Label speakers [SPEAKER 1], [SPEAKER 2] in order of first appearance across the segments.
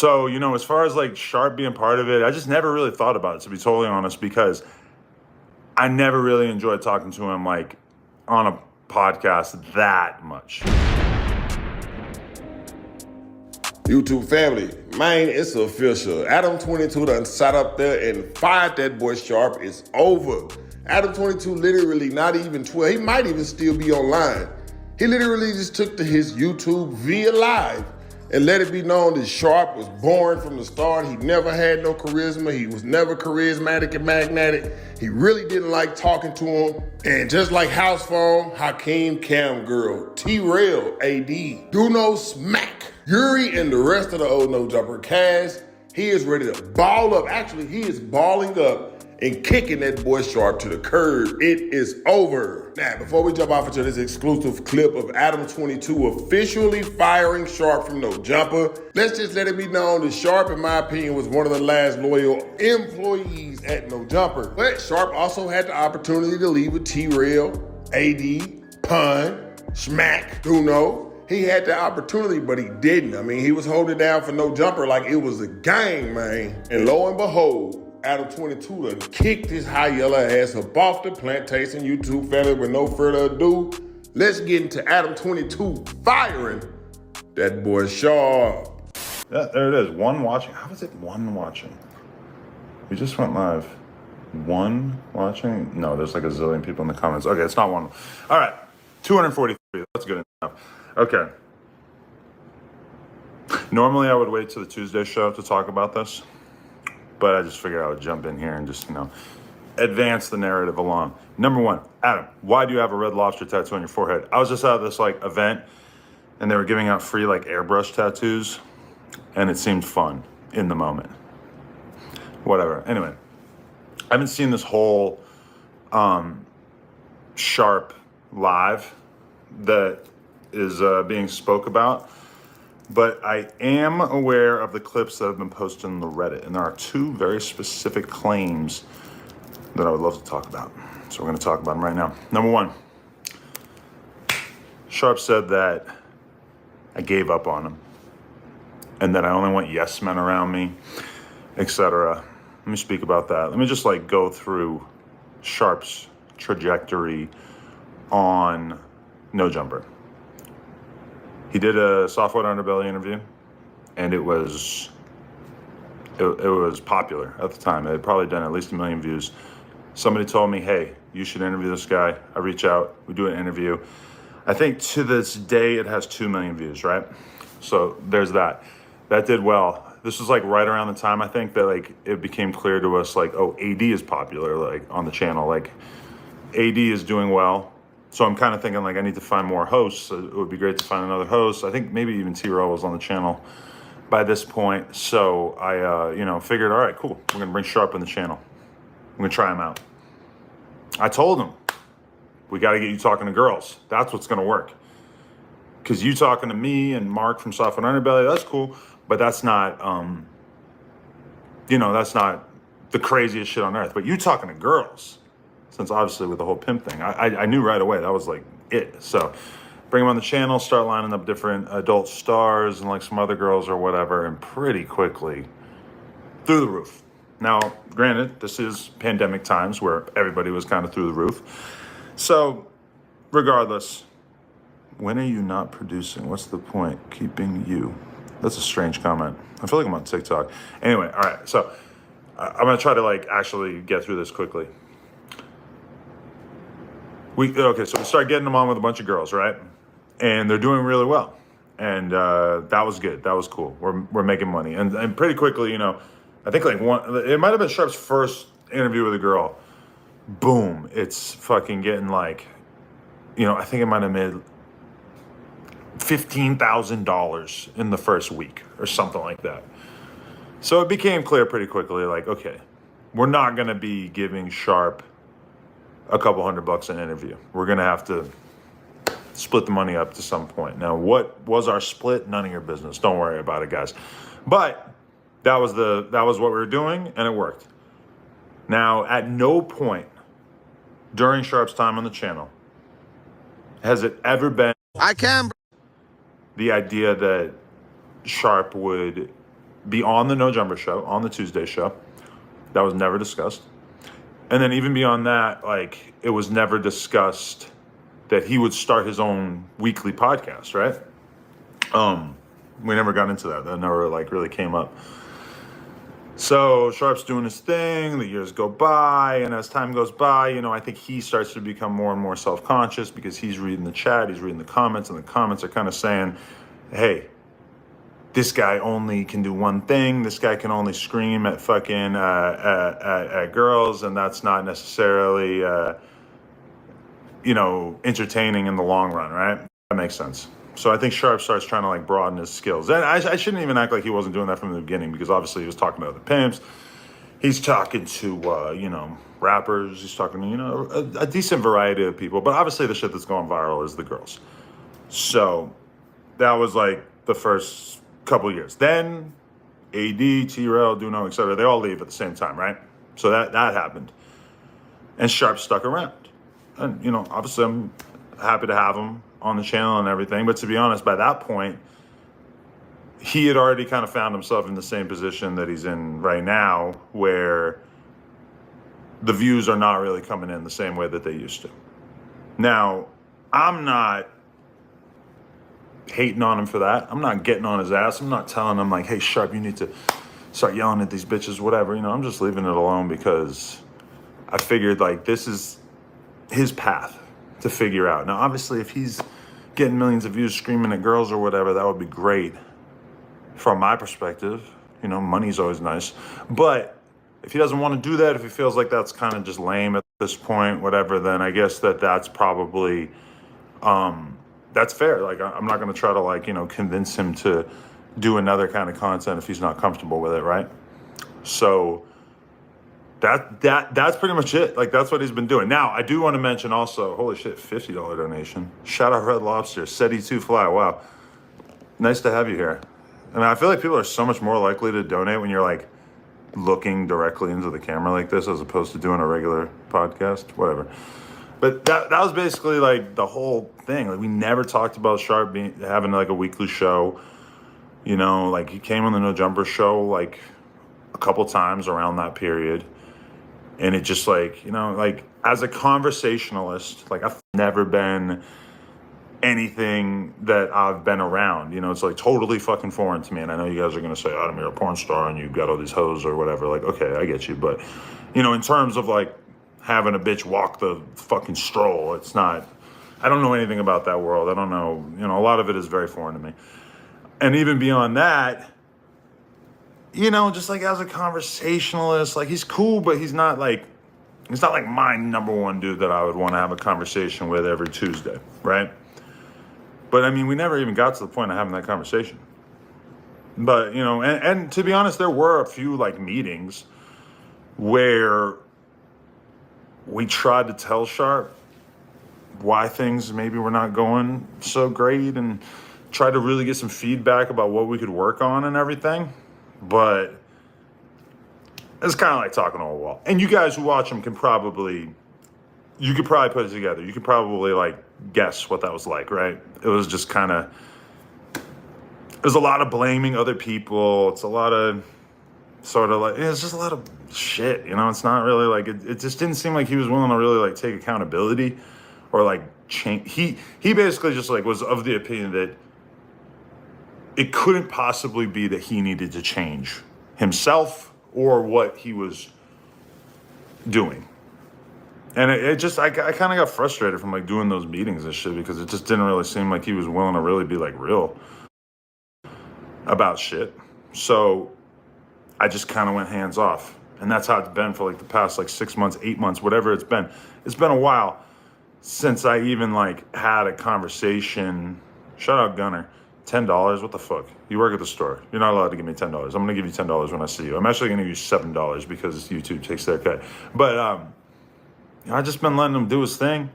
[SPEAKER 1] So, as far as like Sharp being part of it, I just never really thought about it, to be totally honest, because I never really enjoyed talking to him like on a podcast that much.
[SPEAKER 2] YouTube family, man, it's official. Adam22 done sat up there and fired that boy Sharp. It's over. Adam22 literally not even 12. He might even still be online. He literally just took to his YouTube via live and let it be known that Sharp was boring from the start. He never had no charisma. He was never charismatic and magnetic. He really didn't like talking to him. And just like House Phone, Hakeem, Cam Girl, T-Rail, AD, Duno, Smack, Yuri, and the rest of the old No Jumper cast, he is ready to ball up. Actually, he is balling up and kicking that boy Sharp to the curb. It is over. Now, before we jump off into this exclusive clip of Adam22 officially firing Sharp from No Jumper, let's just let it be known that Sharp, in my opinion, was one of the last loyal employees at No Jumper. But Sharp also had the opportunity to leave with T-Rail, AD, Pun, Smack, Duno. He had the opportunity, but he didn't. I mean, he was holding down for No Jumper like it was a gang, man. And lo and behold, Adam22 done kicked his high yellow ass up off the plantation. YouTube family, with no further ado, let's get into Adam22 firing that boy Sharp.
[SPEAKER 1] Yeah, there it is. One watching. How is it one watching? We just went live. One watching? No, there's like a zillion people in the comments. Okay, it's not one. All right, 243. That's good enough. Okay. Normally I would wait till the Tuesday show to talk about this, but I just figured I would jump in here and just, advance the narrative along. Number one, Adam, why do you have a red lobster tattoo on your forehead? I was just at this like event and they were giving out free like airbrush tattoos and it seemed fun in the moment. Whatever. Anyway, I haven't seen this whole Sharp live that is being spoke about, but I am aware of the clips that have been posted on the Reddit, and there are two very specific claims that I would love to talk about. So we're going to talk about them right now. Number one, Sharp said that I gave up on him and that I only want yes men around me, etc. Let me speak about that. Let me just go through Sharp's trajectory on No Jumper. He did a Software Underbelly interview, and it was popular at the time. It had probably done at least 1 million views. Somebody told me, hey, you should interview this guy. I reach out, we do an interview. I think to this day it has 2 million views, right? So there's that. That did well. This was right around the time I think that it became clear to us oh, AD is popular on the channel. AD is doing well. So I'm kind of thinking I need to find more hosts. It would be great to find another host. I think maybe even T-Rail was on the channel by this point. So I, figured, all right, cool. We're gonna bring Sharp in the channel. I'm gonna try him out. I told him, we got to get you talking to girls. That's what's gonna work. Because you talking to me and Mark from Software Underbelly, that's cool, but that's not, that's not the craziest shit on earth. But you talking to girls. Since obviously with the whole pimp thing, I knew right away that was it. So bring him on the channel, start lining up different adult stars and some other girls or whatever, and pretty quickly through the roof. Now, granted, this is pandemic times where everybody was kind of through the roof. So regardless, when are you not producing? What's the point? Keeping you. That's a strange comment. I feel like I'm on TikTok. Anyway, all right. So I'm going to try to actually get through this quickly. So we start getting them on with a bunch of girls, right? And they're doing really well. And that was good. That was cool. We're making money. And pretty quickly, I think it might have been Sharp's first interview with a girl. Boom. It's fucking getting I think it might have made $15,000 in the first week or something like that. So it became clear pretty quickly, okay, we're not going to be giving Sharp a couple $100 an interview. We're gonna have to split the money up to some point. Now, what was our split? None of your business. Don't worry about it, guys. But that was what we were doing, and it worked. Now, at no point during Sharp's time on the channel has it ever been the idea that Sharp would be on the No Jumper show, on the Tuesday show. That was never discussed. And then even beyond that, like, it was never discussed that he would start his own weekly podcast, right? We never got into that. That never like really came up. So Sharp's doing his thing, the years go by, and as time goes by, you know, I think he starts to become more and more self-conscious because he's reading the chat, he's reading the comments, and the comments are kind of saying, hey, this guy only can do one thing. This guy can only scream at fucking at girls, and that's not necessarily you know, entertaining in the long run, right? That makes sense. So I think Sharp starts trying to like broaden his skills. And I shouldn't even act like he wasn't doing that from the beginning, because obviously he was talking to other pimps. He's talking to, you know, rappers. He's talking to, you know, a decent variety of people. But obviously the shit that's going viral is the girls. So that was like the first couple years. Then AD, T-Rail, Duno, etc. They all leave at the same time, right? So that happened. And Sharp stuck around. And, you know, obviously I'm happy to have him on the channel and everything. But to be honest, by that point, he had already kind of found himself in the same position that he's in right now, where the views are not really coming in the same way that they used to. Now, I'm not hating on him for that. I'm not getting on his ass. I'm not telling him like, hey, Sharp, you need to start yelling at these bitches, whatever. You know, I'm just leaving it alone because I figured like this is his path to figure out. Now, obviously, if he's getting millions of views screaming at girls or whatever, that would be great from my perspective. You know, money's always nice. But if he doesn't want to do that, if he feels like that's kind of just lame at this point, whatever, then I guess that's probably, that's fair. Like, I'm not going to try to, like, you know, convince him to do another kind of content if he's not comfortable with it, right? So that's pretty much it. Like, that's what he's been doing. Now, I do want to mention also, holy shit, $50 donation. Shout out Red Lobster, SETI2 Fly. Wow. Nice to have you here. I mean, I feel like people are so much more likely to donate when you're like looking directly into the camera like this, as opposed to doing a regular podcast, whatever. But that was basically like the whole thing. Like, we never talked about Sharp having like a weekly show. You know, like, he came on the No Jumper show like a couple times around that period. And it just like, you know, like, as a conversationalist, like, I've never been anything that I've been around. You know, it's like totally fucking foreign to me. And I know you guys are going to say, Adam, you're a porn star and you've got all these hoes or whatever. Like, okay, I get you. But, you know, in terms of like having a bitch walk the fucking stroll, it's not, I don't know anything about that world. I don't know, you know, a lot of it is very foreign to me. And even beyond that, you know, just like as a conversationalist, like, he's cool, but he's not like my number one dude that I would want to have a conversation with every Tuesday, right? But I mean, we never even got to the point of having that conversation. But, you know, and to be honest, there were a few like meetings where we tried to tell Sharp why things maybe were not going so great and tried to really get some feedback about what we could work on and everything. But it's kind of like talking to a wall. And you guys who watch them you could probably put it together. You could probably like guess what that was like, right? It was just kind of, there's a lot of blaming other people. It's a lot of sort of like, it's just a lot of shit, you know? It's not really like, it just didn't seem like he was willing to really like take accountability or like change. He basically just like was of the opinion that it couldn't possibly be that he needed to change himself or what he was doing. And it just, I kind of got frustrated from like doing those meetings and shit, because it just didn't really seem like he was willing to really be like real about shit. So I just kind of went hands off. And that's how it's been for like the past like 6 months, 8 months, whatever it's been. It's been a while since I even like had a conversation. Shout out Gunner. $10? What the fuck? You work at the store. You're not allowed to give me $10. I'm going to give you $10 when I see you. I'm actually going to give you $7 because YouTube takes their cut. But I just been letting him do his thing.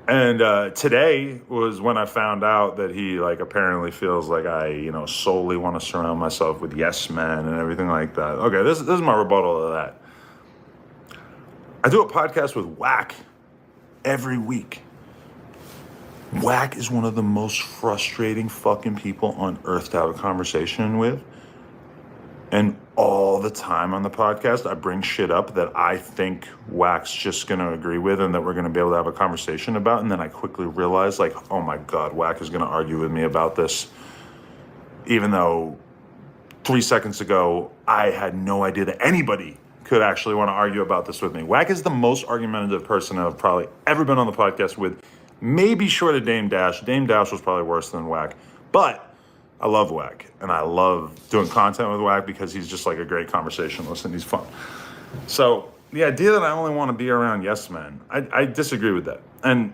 [SPEAKER 1] And today was when I found out that he like apparently feels like I, you know, solely want to surround myself with yes men and everything like that. Okay, this is my rebuttal to that. I do a podcast with Whack every week. Whack is one of the most frustrating fucking people on earth to have a conversation with. And all the time on the podcast, I bring shit up that I think Wack's just going to agree with and that we're going to be able to have a conversation about. And then I quickly realize, like, oh my God, Wack is going to argue with me about this. Even though 3 seconds ago, I had no idea that anybody could actually want to argue about this with me. Wack is the most argumentative person I've probably ever been on the podcast with. Maybe short of Dame Dash. Dame Dash was probably worse than Wack. But I love Wack, and I love doing content with Wack because he's just like a great conversationalist and he's fun. So the idea that I only want to be around yes men, I disagree with that. And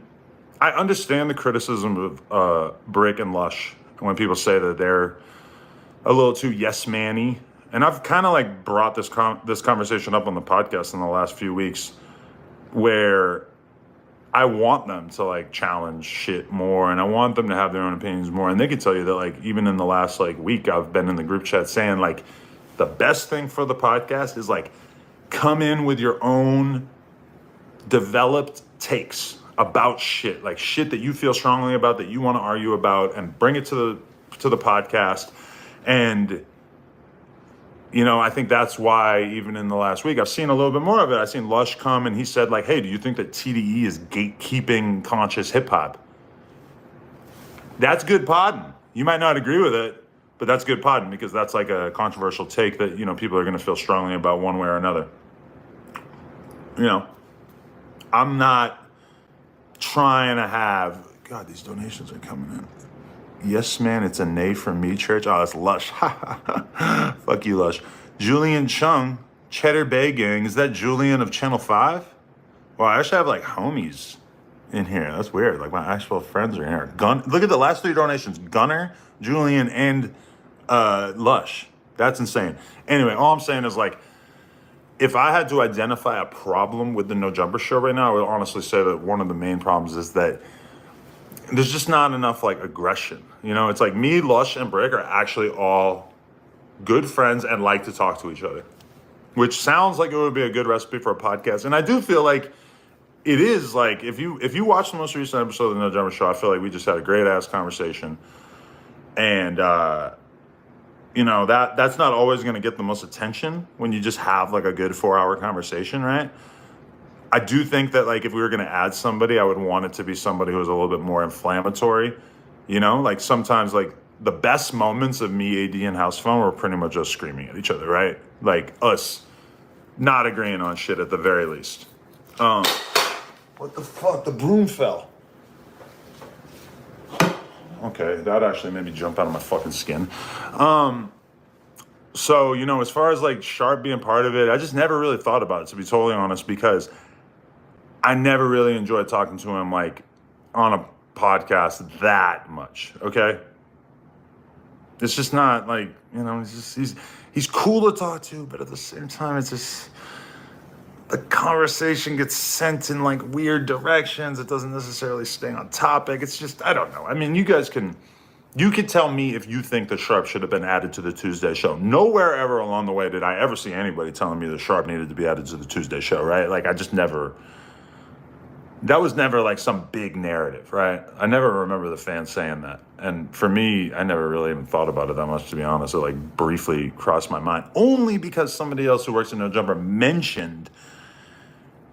[SPEAKER 1] I understand the criticism of Brick and Lush when people say that they're a little too yes man-y. And I've kind of like brought this conversation up on the podcast in the last few weeks where I want them to like challenge shit more, and I want them to have their own opinions more. And they can tell you that like even in the last like week, I've been in the group chat saying like the best thing for the podcast is like come in with your own developed takes about shit, like shit that you feel strongly about, that you want to argue about, and bring it to the podcast. And you know, I think that's why even in the last week, I've seen a little bit more of it. I've seen Lush come and he said like, hey, do you think that TDE is gatekeeping conscious hip hop? That's good podding. You might not agree with it, but that's good podding because that's like a controversial take that, you know, people are going to feel strongly about one way or another. You know, I'm not trying to have, God, these donations are coming in. Yes, man, it's a nay from me, church. Oh, it's Lush. Fuck you, Lush. Julian Chung, Cheddar Bay Gang. Is that Julian of Channel 5? Well, I actually have like homies in here. That's weird. Like my actual friends are in here. Look at the last 3 donations. Gunner, Julian, and Lush. That's insane. Anyway, all I'm saying is like, if I had to identify a problem with the No Jumper show right now, I would honestly say that one of the main problems is that there's just not enough like aggression. You know, it's like me, Lush, and Brick are actually all good friends and like to talk to each other, which sounds like it would be a good recipe for a podcast. And I do feel like it is. Like if you watch the most recent episode of the No Jumper show, I feel like we just had a great ass conversation. And you know, that's not always going to get the most attention when you just have like a good 4-hour conversation, right? I do think that like if we were going to add somebody, I would want it to be somebody who was a little bit more inflammatory. You know, like sometimes like the best moments of me, AD, and House Phone were pretty much us screaming at each other, right? Like us not agreeing on shit at the very least. What the fuck? The broom fell. Okay, that actually made me jump out of my fucking skin. So, you know, as far as like Sharp being part of it, I just never really thought about it, to be totally honest, because I never really enjoyed talking to him like on a podcast that much. Okay, it's just not like, you know, he's cool to talk to, but at the same time, it's just the conversation gets sent in like weird directions. It doesn't necessarily stay on topic. It's just, I don't know. I mean, you can tell me if you think the Sharp should have been added to the Tuesday show. Nowhere ever along the way did I ever see anybody telling me the Sharp needed to be added to the Tuesday show, right? Like that was never like some big narrative, right? I never remember the fans saying that. And for me, I never really even thought about it that much, to be honest. It like briefly crossed my mind, only because somebody else who works in No Jumper mentioned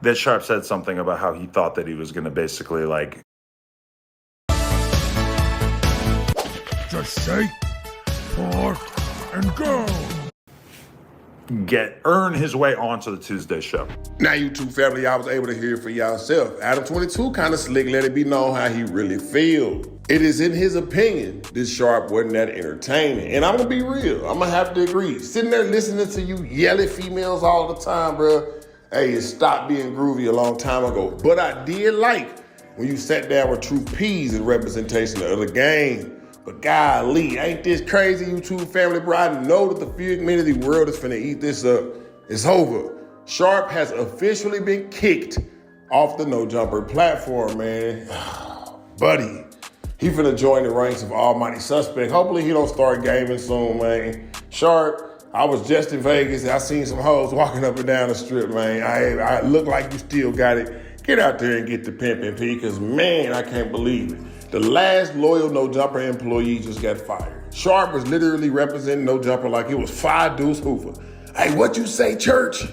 [SPEAKER 1] that Sharp said something about how he thought that he was going to basically like
[SPEAKER 3] just shake, fork, and go.
[SPEAKER 1] earn his way onto the Tuesday show.
[SPEAKER 2] Now, YouTube family, I was able to hear it for yourself. Adam22 kind of slick, let it be known how he really feels. It is in his opinion, this Sharp wasn't that entertaining. And I'm going to be real. I'm going to have to agree. Sitting there listening to you yell at females all the time, bro. Hey, it stopped being groovy a long time ago. But I did like when you sat down with True P's in representation of the game. But golly, ain't this crazy, YouTube family, bro? I know that the figment of the world is finna eat this up. It's over. Sharp has officially been kicked off the No Jumper platform, man. Buddy, he finna join the ranks of almighty suspect. Hopefully he don't start gaming soon, man. Sharp, I was just in Vegas and I seen some hoes walking up and down the strip, man. I look like you still got it. Get out there and get the pimpin' P, because man, I can't believe it. The last loyal No Jumper employee just got fired. Sharp was literally representing no jumper like it was five deuce hoover. Hey, what you say, church?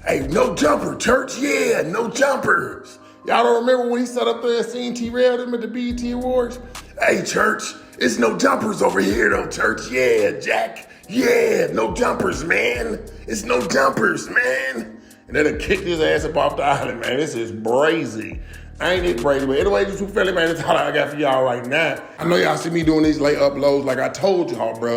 [SPEAKER 2] Hey, no jumper, church. Yeah, no jumpers. Y'all don't remember when he sat up there and seen T-Rail them at the BET Awards? Hey, church, it's no jumpers over here though, church. Yeah, Jack. Yeah, no jumpers, man. It's no jumpers, man. And then they kicked his ass up off the island, man. This is brazy. Ain't it crazy? But anyway, YouTube family, man, that's all I got for y'all right now. I know y'all see me doing these late uploads like I told y'all, bro.